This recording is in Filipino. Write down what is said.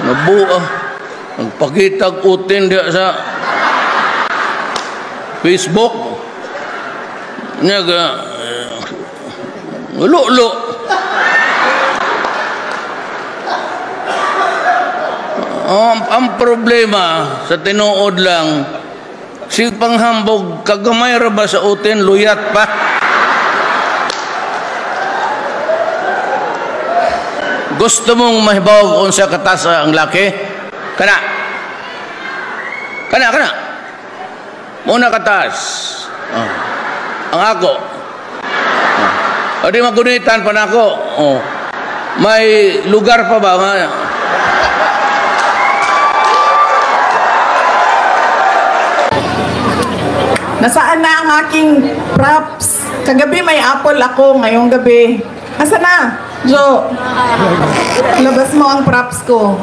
Nabuo. Nagpakitag utin diya sa Facebook. Lulo. Ang problema sa tinuod lang, si panghambog kagamay ra ba sa utin, luyat pa. Gusto mong mahibaw kung sa katas ang laki? Kana. Muna katas. Ang ako. O di magunitan pa na ako. May lugar pa ba? Nasaan na ang aking props? Kagabi may apple ako, ngayong gabi. Asa na? Jo, labas mo ang props ko.